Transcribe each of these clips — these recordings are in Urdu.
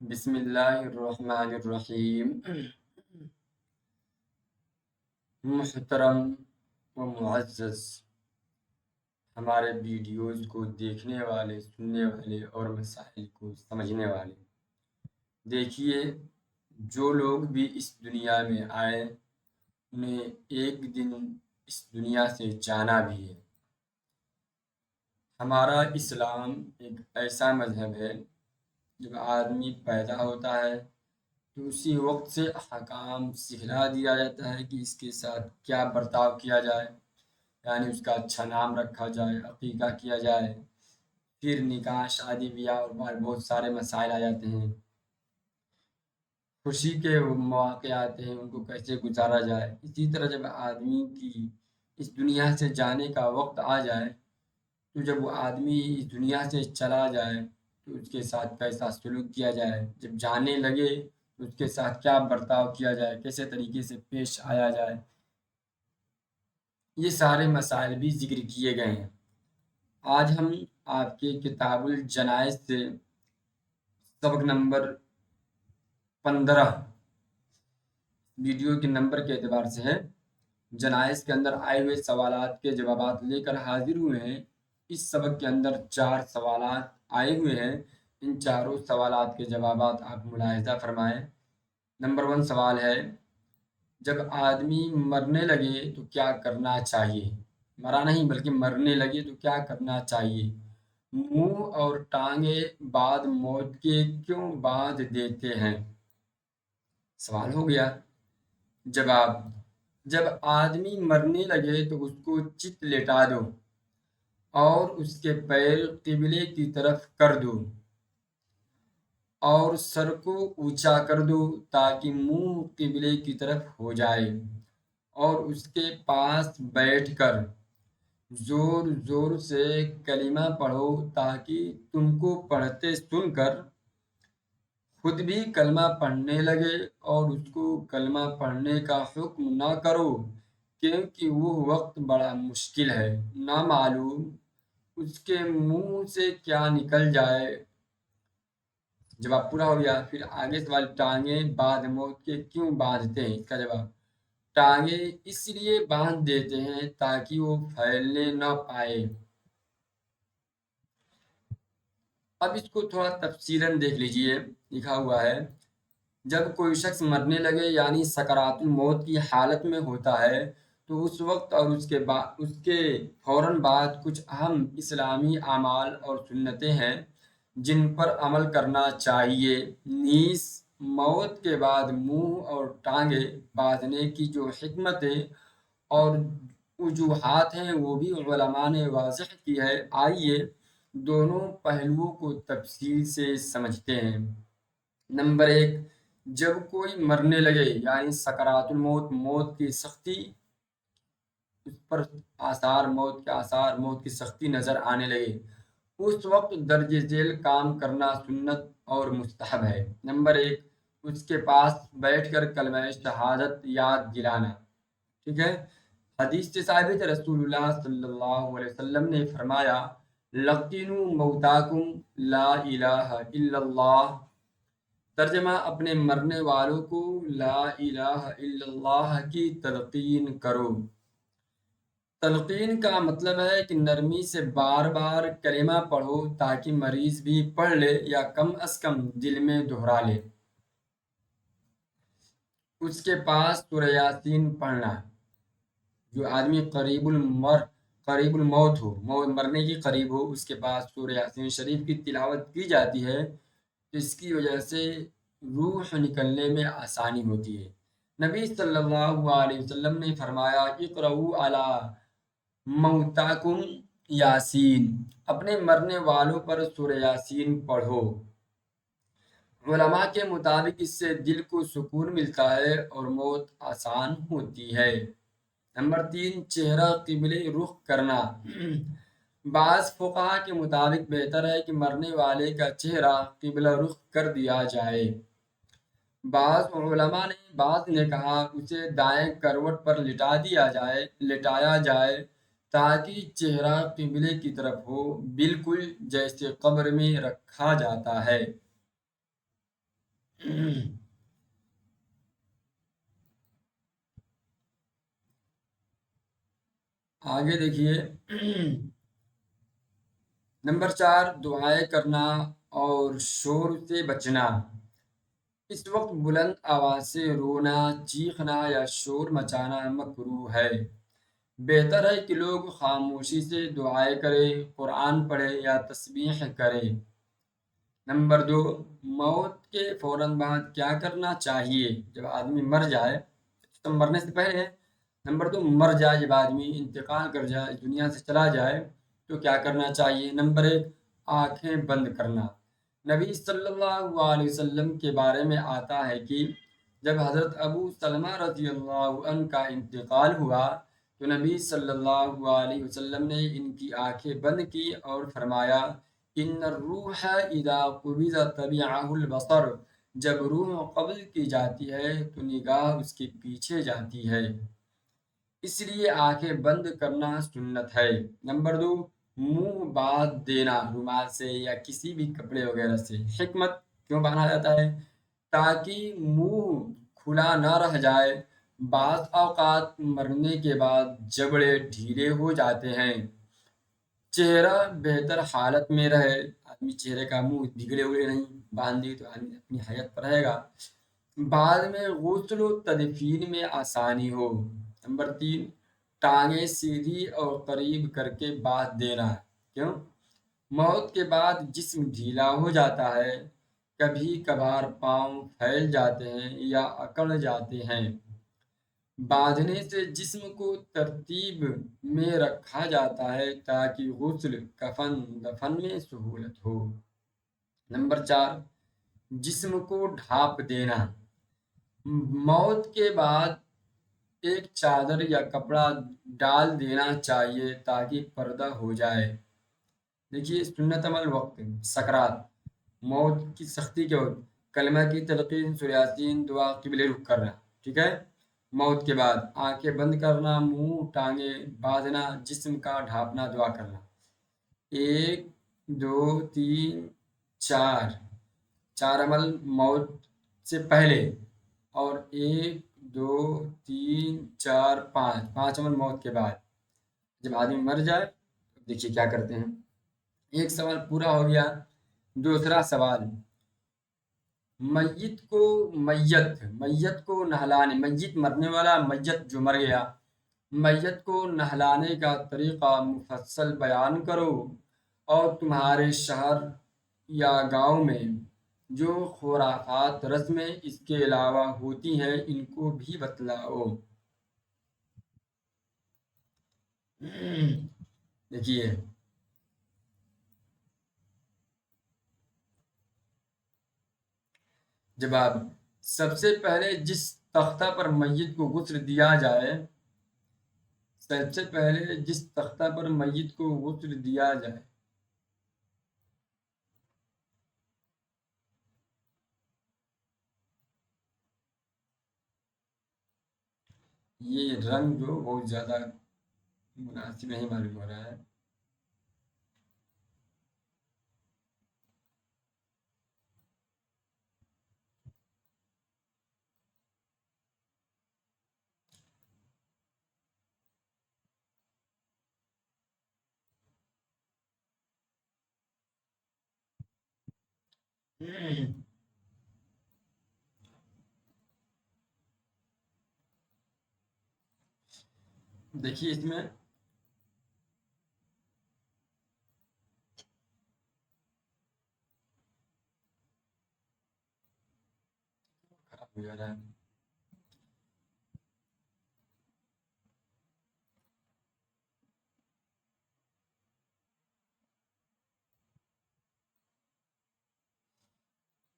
بسم اللہ الرحمن الرحیم۔ محترم و معزز ہمارے ویڈیوز کو دیکھنے والے، سننے والے اور مسائل کو سمجھنے والے، دیکھیے، جو لوگ بھی اس دنیا میں آئے انہیں ایک دن اس دنیا سے جانا بھی ہے۔ ہمارا اسلام ایک ایسا مذہب ہے جب آدمی پیدا ہوتا ہے تو اسی وقت سے احکام سکھلا دیا جاتا ہے کہ اس کے ساتھ کیا برتاؤ کیا جائے، یعنی اس کا اچھا نام رکھا جائے، عقیقہ کیا جائے، پھر نکاح، شادی بیاہ اور بہت سارے مسائل آ جاتے ہیں۔ خوشی کے مواقع آتے ہیں، ان کو کیسے گزارا جائے۔ اسی طرح جب آدمی کی اس دنیا سے جانے کا وقت آ جائے تو جب وہ آدمی اس دنیا سے چلا جائے تو اس کے ساتھ کیسا سلوک کیا جائے، جب جانے لگے تو اس کے ساتھ کیا برتاؤ کیا جائے، کیسے طریقے سے پیش آیا جائے، یہ سارے مسائل بھی ذکر کیے گئے ہیں۔ آج ہم آپ کے کتاب الجنائز سے سبق نمبر 15 ویڈیو کے نمبر کے اعتبار سے ہے، جنائز کے اندر آئے ہوئے سوالات کے جوابات لے کر حاضر ہوئے ہیں۔ اس سبق کے اندر 4 سوالات آئے ہوئے ہیں، ان چاروں سوالات کے جوابات آپ ملاحظہ فرمائیں۔ نمبر 1 سوال ہے، جب آدمی مرنے لگے تو کیا کرنا چاہیے؟ مرا نہیں بلکہ مرنے لگے تو کیا کرنا چاہیے؟ منہ اور ٹانگیں بعد موت کے کیوں باندھ دیتے ہیں؟ سوال ہو گیا۔ جواب، جب آدمی مرنے لگے تو اس کو چت لٹا دو اور اس کے پیر قبلے کی طرف کر دو اور سر کو اونچا کر دو تاکہ منہ قبلے کی طرف ہو جائے، اور اس کے پاس بیٹھ کر زور زور سے کلمہ پڑھو تاکہ تم کو پڑھتے سن کر خود بھی کلمہ پڑھنے لگے، اور اس کو کلمہ پڑھنے کا حکم نہ کرو کیونکہ وہ وقت بڑا مشکل ہے، نہ معلوم اس کے منہ سے کیا نکل جائے۔ جواب پورا ہو گیا۔ پھر آگے سوال، ٹانگیں بعد موت کے کیوں باندھتے ہیں؟ اس کا جواب، ٹانگیں اس لیے باندھ دیتے ہیں تاکہ وہ پھیلنے نہ پائے۔ اب اس کو تھوڑا تفصیلاً دیکھ لیجئے، لکھا ہوا ہے، جب کوئی شخص مرنے لگے یعنی سکرات الموت کی حالت میں ہوتا ہے تو اس وقت اور اس کے فوراً بعد کچھ اہم اسلامی اعمال اور سنتیں ہیں جن پر عمل کرنا چاہیے۔ نیز موت کے بعد منہ اور ٹانگیں باندھنے کی جو حکمتیں اور وجوہات ہیں وہ بھی علماء نے واضح کی ہے۔ آئیے دونوں پہلوؤں کو تفصیل سے سمجھتے ہیں۔ نمبر 1، جب کوئی مرنے لگے یعنی سکرات الموت، موت کی سختی، اس پر موت کی سختی نظر آنے لگے، اس وقت درج ذیل کام کرنا سنت اور مستحب ہے۔ نمبر 1، اس کے پاس بیٹھ کر کلمہ شہادت یاد دلانا۔ ٹھیک ہے، حدیث سے ثابت ہے، رسول اللہ صلی اللہ علیہ وسلم نے فرمایا، لقینوا موتاکم لا الہ الا اللہ۔ ترجمہ، اپنے مرنے والوں کو لا الہ الا اللہ کی تلقین کرو۔ تلقین کا مطلب ہے کہ نرمی سے بار بار کلمہ پڑھو تاکہ مریض بھی پڑھ لے یا کم از کم دل میں دہرا لے۔ اس کے پاس سورہ یاسین پڑھنا۔ جو آدمی قریب الموت ہو، مرنے کی قریب ہو، اس کے پاس سورہ یاسین شریف کی تلاوت کی جاتی ہے، اس کی وجہ سے روح نکلنے میں آسانی ہوتی ہے۔ نبی صلی اللہ علیہ وسلم نے فرمایا، اقرؤوا علی موتاکم یاسین، اپنے مرنے والوں پر سورہ یاسین پڑھو۔ علماء کے مطابق اس سے دل کو سکون ملتا ہے اور موت آسان ہوتی ہے۔ نمبر 3، چہرہ قبلے رخ کرنا۔ بعض فقہا کے مطابق بہتر ہے کہ مرنے والے کا چہرہ قبلہ رخ کر دیا جائے۔ بعض علماء نے کہا اسے دائیں کروٹ پر لٹایا جائے تاکہ چہرہ قبلے کی طرف ہو، بالکل جیسے قبر میں رکھا جاتا ہے۔ آگے دیکھیے نمبر 4 دعائیں کرنا اور شور سے بچنا۔ اس وقت بلند آواز سے رونا، چیخنا یا شور مچانا مکروہ ہے۔ بہتر ہے کہ لوگ خاموشی سے دعائیں کریں، قرآن پڑھیں یا تسبیح کریں۔ نمبر 2 موت کے فوراً بعد کیا کرنا چاہیے؟ جب آدمی مر جائے تو مرنے سے پہلے، نمبر 2 مر جائے، جب آدمی انتقال کر جائے، اس دنیا سے چلا جائے تو کیا کرنا چاہیے؟ نمبر 1 آنکھیں بند کرنا۔ نبی صلی اللہ علیہ وسلم کے بارے میں آتا ہے کہ جب حضرت ابو سلمہ رضی اللہ عنہ کا انتقال ہوا تو نبی صلی اللہ علیہ وسلم نے ان کی آنکھیں بند کی اور فرمایا ان الروح اذا قبض تبعہ البصر، جب روح قبض کی جاتی ہے تو نگاہ اس کے پیچھے جاتی ہے، اس لیے آنکھیں بند کرنا سنت ہے۔ نمبر 2 منہ باندھ دینا، رومال سے یا کسی بھی کپڑے وغیرہ سے۔ حکمت کیوں باندھا جاتا ہے؟ تاکہ منہ کھلا نہ رہ جائے۔ بعض اوقات مرنے کے بعد جبڑے ڈھیلے ہو جاتے ہیں، چہرہ بہتر حالت میں رہے۔ آدمی چہرے کا منہ بگڑے ہوئے نہیں باندھ دی تو آدمی اپنی حیت پر رہے گا۔ بعد میں غسل و تدفین میں آسانی ہو۔ نمبر 3 ٹانگیں سیدھی اور قریب کر کے باندھ دینا۔ کیوں؟ موت کے بعد جسم ڈھیلا ہو جاتا ہے، کبھی کبھار پاؤں پھیل جاتے ہیں یا اکڑ جاتے ہیں۔ باندھنے سے جسم کو ترتیب میں رکھا جاتا ہے تاکہ غسل، کفن، دفن میں سہولت ہو۔ نمبر 4 جسم کو ڈھانپ دینا۔ موت کے بعد ایک چادر یا کپڑا ڈال دینا چاہیے تاکہ پردہ ہو جائے۔ دیکھیے سنت عمل وقت سکرات، موت کی سختی کے وقت کلمہ کی تلقین، سورہ یاسین، دعا، قبلے رخ کرنا۔ ٹھیک ہے؟ موت کے بعد آنکھیں بند کرنا، منہ ٹانگیں باندھنا، جسم کا ڈھانپنا، دعا کرنا۔ 1 2 3 4 عمل موت سے پہلے، اور 1 2 3 4 5 عمل موت کے بعد۔ جب آدمی مر جائے دیکھیے کیا کرتے ہیں۔ ایک سوال پورا ہو گیا۔ دوسرا سوال، میت کو نہلانے، میت مرنے والا، میت جو مر گیا، میت کو نہلانے کا طریقہ مفصل بیان کرو، اور تمہارے شہر یا گاؤں میں جو خرافات رسمیں اس کے علاوہ ہوتی ہیں ان کو بھی بتلاؤ۔ دیکھیے جواب، سب سے پہلے جس تختہ پر میت کو غسل دیا جائے، یہ رنگ جو بہت زیادہ مناسب نہیں معلوم ہو رہا ہے۔ دیکھیے اس میں خراب ہو جا رہا ہے۔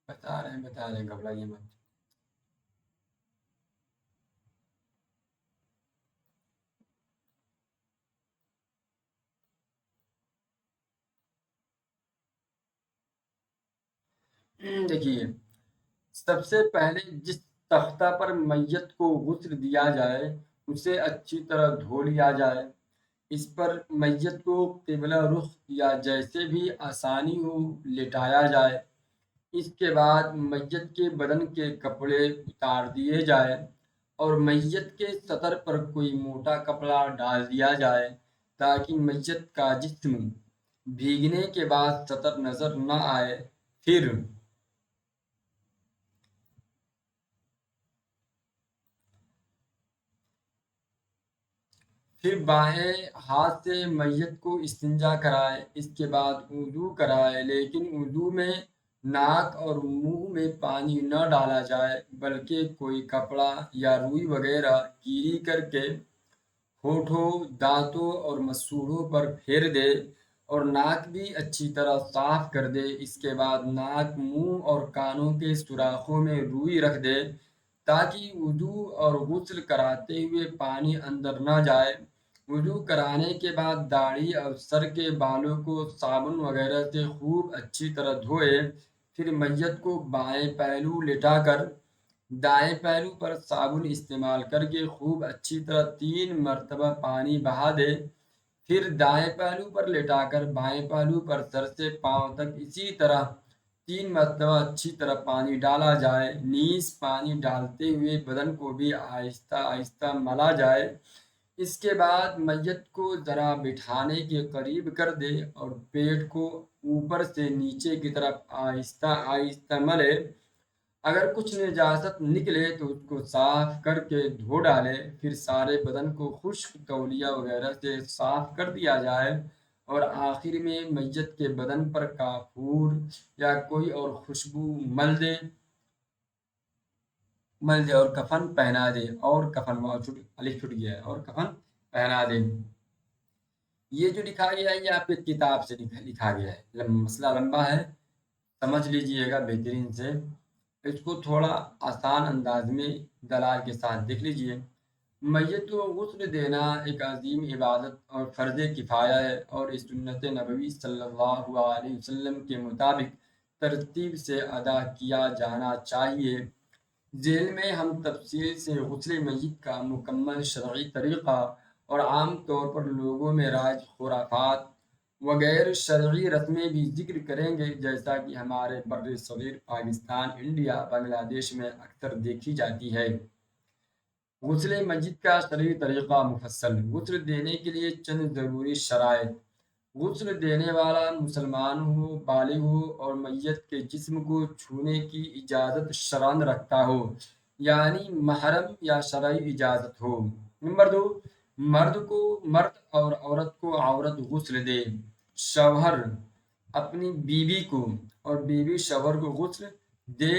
بتا رہے ہیں گھبرائیے مت۔ دیکھیے سب سے پہلے جس تختہ پر میت کو غسل دیا جائے اسے اچھی طرح دھو لیا جائے۔ اس پر میت کو قبلہ رخ یا جیسے بھی آسانی ہو لٹایا جائے۔ اس کے بعد میت کے بدن کے کپڑے اتار دیے جائے اور میت کے سطر پر کوئی موٹا کپڑا ڈال دیا جائے تاکہ میت کا جسم بھیگنے کے بعد سطر نظر نہ آئے۔ پھر بائیں ہاتھ سے میت کو استنجا کرائے، اس کے بعد وضو کرائے، لیکن وضو میں ناک اور منہ میں پانی نہ ڈالا جائے بلکہ کوئی کپڑا یا روئی وغیرہ گیلی کر کے ہونٹوں، دانتوں اور مسوڑوں پر پھیر دے اور ناک بھی اچھی طرح صاف کر دے۔ اس کے بعد ناک، منہ اور کانوں کے سوراخوں میں روئی رکھ دے تاکہ وضو اور غسل کراتے ہوئے پانی اندر نہ جائے۔ وضو کرانے کے بعد داڑھی اور سر کے بالوں کو صابن وغیرہ سے خوب اچھی طرح دھوئے۔ پھر میت کو بائیں پہلو لٹا کر دائیں پہلو پر صابن استعمال کر کے خوب اچھی طرح 3 مرتبہ پانی بہا دے۔ پھر دائیں پہلو پر لٹا کر بائیں پہلو پر سر سے پاؤں تک اسی طرح 3 مرتبہ اچھی طرح پانی ڈالا جائے۔ نیز پانی ڈالتے ہوئے بدن کو بھی آہستہ آہستہ ملا جائے۔ اس کے بعد میت کو ذرا بٹھانے کے قریب کر دے اور پیٹ کو اوپر سے نیچے کی طرف آہستہ آہستہ ملے۔ اگر کچھ نجاست نکلے تو اس کو صاف کر کے دھو ڈالے۔ پھر سارے بدن کو خشک تولیہ وغیرہ سے صاف کر دیا جائے اور آخر میں میت کے بدن پر کافور یا کوئی اور خوشبو مل دے اور کفن پہنا دے الف چھٹ گیا ہے اور کفن پہنا دے۔ یہ جو لکھا گیا ہے یہ آپ کی کتاب سے لکھا گیا ہے، مسئلہ لمبا ہے، سمجھ لیجئے گا بہترین سے۔ اس کو تھوڑا آسان انداز میں دلائل کے ساتھ دیکھ لیجئے۔ میت کو غسل دینا ایک عظیم عبادت اور فرض کفایہ ہے اور اس سنت نبوی صلی اللہ علیہ وسلم کے مطابق ترتیب سے ادا کیا جانا چاہیے۔ ذیل میں ہم تفصیل سے غسل میت کا مکمل شرعی طریقہ اور عام طور پر لوگوں میں رائج خرافات وغیر شرعی رسمیں بھی ذکر کریں گے، جیسا کہ ہمارے بر صغیر پاکستان، انڈیا، بنگلہ دیش میں اکثر دیکھی جاتی ہے۔ غسل میت کا شرعی طریقہ مفصل۔ غسل دینے کے لیے چند ضروری شرائط: غسل دینے والا مسلمان ہو، بالغ ہو اور میت کے جسم کو چھونے کی اجازت شرعاً رکھتا ہو، یعنی محرم یا شرعی اجازت ہو۔ نمبر 2، مرد اور عورت کو عورت غسل دے۔ شوہر اپنی بیوی کو اور بیوی شوہر کو غسل دے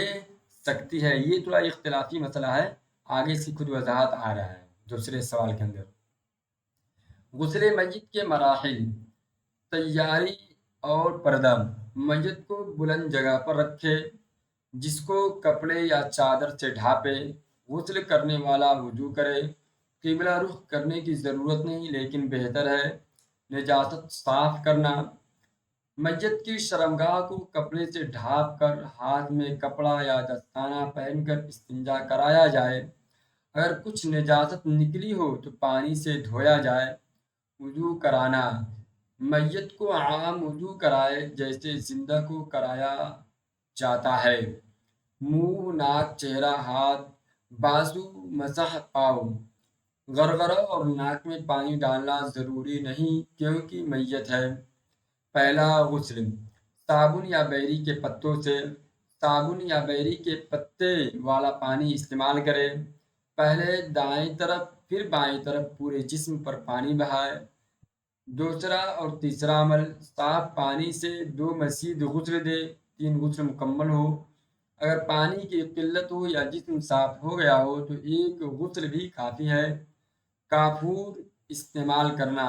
سکتی ہے۔ یہ تھوڑا اختلافی مسئلہ ہے، آگے سے خود وضاحت آ رہا ہے دوسرے سوال کے اندر۔ غسل میت کے مراحل: تیاری اور پردہ: میت کو بلند جگہ پر رکھے، جس کو کپڑے یا چادر سے ڈھانپے۔ غسل کرنے والا وضو کرے۔ قبلہ رخ کرنے کی ضرورت نہیں، لیکن بہتر ہے۔ نجاست صاف کرنا: میت کی شرمگاہ کو کپڑے سے ڈھانپ کر ہاتھ میں کپڑا یا دستانہ پہن کر استنجا کرایا جائے۔ اگر کچھ نجاست نکلی ہو تو پانی سے دھویا جائے۔ وضو کرانا: میت کو عام وضو کرائے جیسے زندہ کو کرایا جاتا ہے۔ منہ، ناک، چہرہ، ہاتھ، بازو، مسح پاؤں۔ غرغرہ اور ناک میں پانی ڈالنا ضروری نہیں کیونکہ میت ہے۔ پہلا غسل: صابن یا بیری کے پتوں سے۔ صابن یا بیری کے پتے والا پانی استعمال کرے۔ پہلے دائیں طرف پھر بائیں طرف پورے جسم پر پانی بہائے۔ دوسرا اور تیسرا عمل: صاف پانی سے 2 مزید غسل دے، 3 غسل مکمل ہو۔ اگر پانی کی قلت ہو یا جسم صاف ہو گیا ہو تو 1 غسل بھی کافی ہے۔ کافور استعمال کرنا: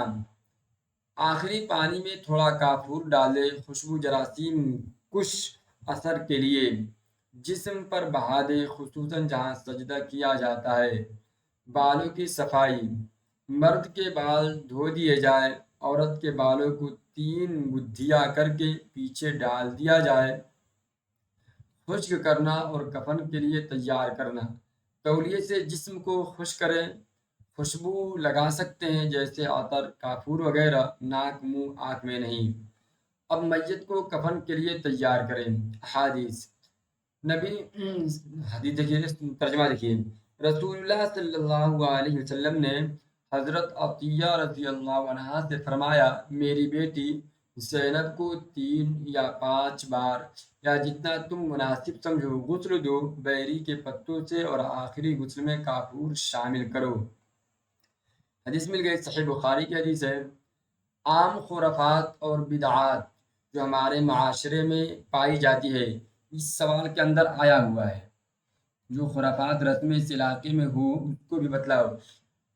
آخری پانی میں تھوڑا کافور ڈال دے، خوشبو جراثیم کش اثر کے لیے جسم پر بہا دے، خصوصاً جہاں سجدہ کیا جاتا ہے۔ بالوں کی صفائی: مرد کے بال دھو دیے جائے، عورت کے بالوں کو 3 گدھیاں کر کے پیچھے ڈال دیا جائے۔ خشک کرنا اور کفن کے لیے تیار کرنا: تولیے سے جسم کو خشک کریں، خوشبو لگا سکتے ہیں جیسے عطر، کافور وغیرہ، ناک، منہ، آنکھ میں نہیں۔ اب میت کو کفن کے لیے تیار کریں۔ احادیث: نبی حدیث دیکھیے، ترجمہ دیکھیے، رسول اللہ صلی اللہ علیہ وسلم نے حضرت عطیہ رضی اللہ عنہا سے فرمایا، میری بیٹی زینب کو 3 یا 5 بار یا جتنا تم مناسب سمجھو غسل دو، بیری کے پتوں سے، اور آخری غسل میں کافور شامل کرو۔ حدیث مل گئی، صحیح بخاری کی حدیث ہے۔ عام خرافات اور بدعات جو ہمارے معاشرے میں پائی جاتی ہے، اس سوال کے اندر آیا ہوا ہے۔ جو خرافات رسم اس علاقے میں ہو اس کو بھی بتلاؤ۔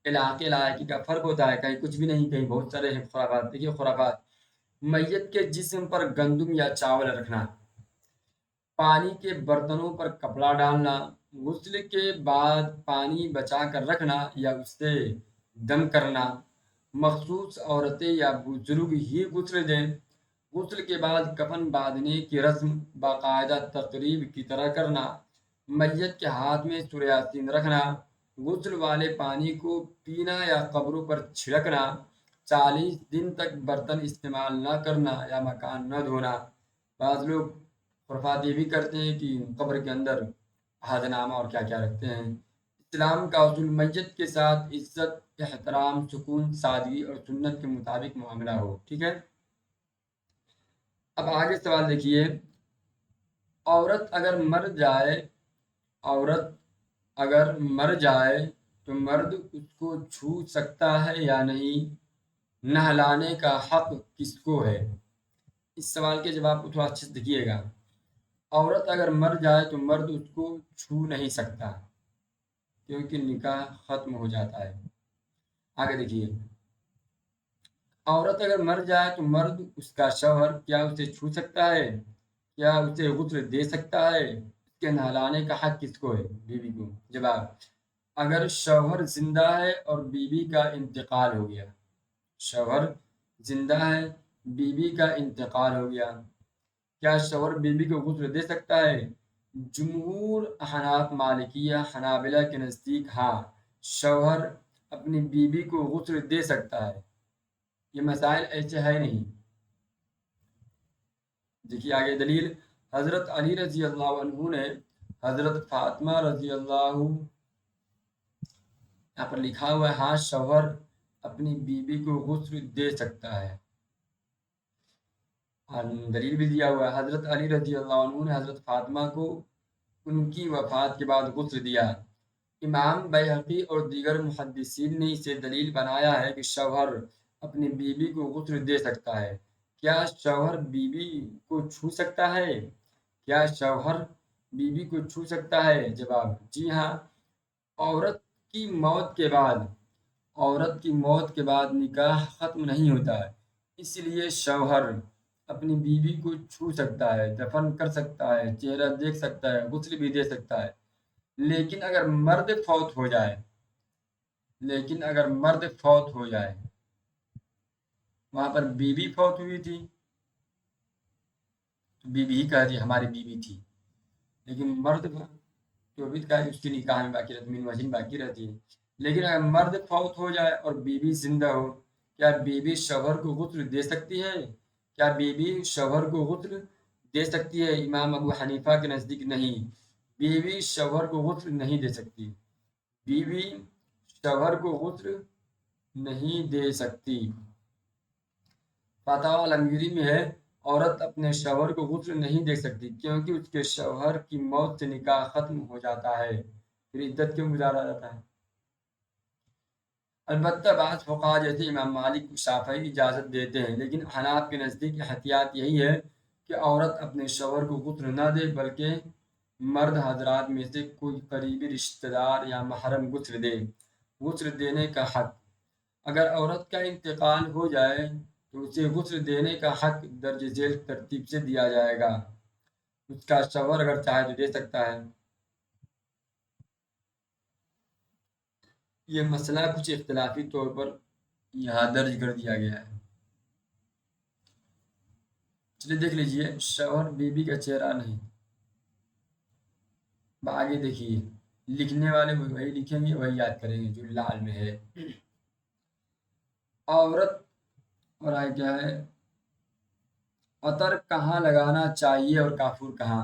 علاقے علاقے کا فرق ہوتا ہے، کہیں کچھ بھی نہیں، کہیں بہت سارے ہیں خرافات۔ دیکھیے خرافات: میت کے جسم پر گندم یا چاول رکھنا، پانی کے برتنوں پر کپڑا ڈالنا، غسل کے بعد پانی بچا کر رکھنا یا اس سے دم کرنا، مخصوص عورتیں یا بزرگ ہی غسل دیں، غسل کے بعد کفن باندھنے کی رسم باقاعدہ تقریب کی طرح کرنا، میت کے ہاتھ میں سورہ یاسین رکھنا، غسل والے پانی کو پینا یا قبروں پر چھڑکنا، 40 دن تک برتن استعمال نہ کرنا یا مکان نہ دھونا۔ بعض لوگ خرافات یہ بھی کرتے ہیں کہ قبر کے اندر عہد نامہ اور کیا کیا رکھتے ہیں۔ اسلام کا اصول میت کے ساتھ عزت، احترام، سکون، سادگی اور سنت کے مطابق معاملہ ہو۔ ٹھیک ہے، اب آگے سوال دیکھیے، عورت اگر مر جائے عورت اگر مر جائے تو مرد اس کو چھو سکتا ہے یا نہیں؟ نہلانے کا حق کس کو ہے؟ اس سوال کے جواب کو تھوڑا اچھے سے دیکھیے گا۔ عورت اگر مر جائے تو مرد اس کو چھو نہیں سکتا، کیونکہ نکاح ختم ہو جاتا ہے۔ آگے دیکھیے، عورت اگر مر جائے تو مرد اس کا شوہر کیا اسے چھو سکتا ہے؟ کیا اسے غسل دے سکتا ہے؟ اس کے نہلانے کا حق کس کو ہے؟ بیوی کو۔ جواب: اگر شوہر زندہ ہے اور بیوی کا انتقال ہو گیا، شوہر زندہ ہے، بیوی کا انتقال ہو گیا، کیا شوہر بیوی کو غسل دے سکتا ہے؟ جمہور احناف، مالکیہ، حنابلہ کے نزدیک ہاں، شوہر اپنی بیوی کو غسل دے سکتا ہے۔ یہ مسائل ایسے ہے نہیں۔ دیکھیے آگے دلیل، حضرت علی رضی اللہ عنہ نے حضرت فاطمہ رضی اللہ، یہاں پر لکھا ہوا ہے ہاں، شوہر اپنی بیوی کو غسل دے سکتا ہے، اور دلیل بھی دیا ہوا ہے، حضرت علی رضی اللہ عنہ نے حضرت فاطمہ کو ان کی وفات کے بعد غسل دیا۔ امام بیہقی اور دیگر محدثین نے اسے دلیل بنایا ہے کہ شوہر اپنی بیوی کو غسل دے سکتا ہے۔ کیا شوہر بیوی کو چھو سکتا ہے؟ کیا شوہر بیوی کو چھو سکتا ہے؟ جواب: جی ہاں، عورت کی موت کے بعد نکاح ختم نہیں ہوتا ہے، اس لیے شوہر اپنی بیوی کو چھو سکتا ہے، دفن کر سکتا ہے، چہرہ دیکھ سکتا ہے، غسل بھی دے سکتا ہے۔ لیکن اگر مرد فوت ہو جائے، وہاں پر بیوی فوت ہوئی تھی تو بیوی ہی کہتی ہماری بیوی تھی، لیکن مرد تو بھی کہا اس کی نکاح میں باقی رہتی، من وجن باقی رہتی ہے۔ لیکن اگر مرد فوت ہو جائے اور بیوی زندہ ہو، کیا بیوی شوہر کو غسل دے سکتی ہے؟ کیا بیوی شوہر کو غسل دے سکتی ہے؟ امام ابو حنیفہ کے نزدیک نہیں، بیوی شوہر کو غسل نہیں دے سکتی، بیوی شوہر کو غسل نہیں دے سکتی۔ فتاوی المیری میں ہے، عورت اپنے شوہر کو غسل نہیں دے سکتی کیونکہ اس کے شوہر کی موت سے نکاح ختم ہو جاتا ہے، پھر عدت کیوں گزارا جاتا ہے؟ البتہ بعض فقہا جیسے امام مالک، شافعی اجازت دیتے ہیں، لیکن حناف کے نزدیک احتیاط یہی ہے کہ عورت اپنے شوہر کو غسل نہ دے، بلکہ مرد حضرات میں سے کوئی قریبی رشتہ دار یا محرم غسل دے۔ غسل دینے کا حق: اگر عورت کا انتقال ہو جائے تو اسے غسل دینے کا حق درج ذیل ترتیب سے دیا جائے گا۔ اس کا شوہر اگر چاہے تو دے سکتا ہے۔ یہ مسئلہ کچھ اختلافی طور پر یہاں درج کر دیا گیا ہے، چلیے دیکھ لیجئے۔ شوہر بیوی کا چہرہ نہیں، آگے دیکھیے، لکھنے والے وہی لکھیں گے، وہی یاد کریں گے جو لال میں ہے۔ عورت اور آگے کیا ہے، عطر کہاں لگانا چاہیے اور کافور کہاں؟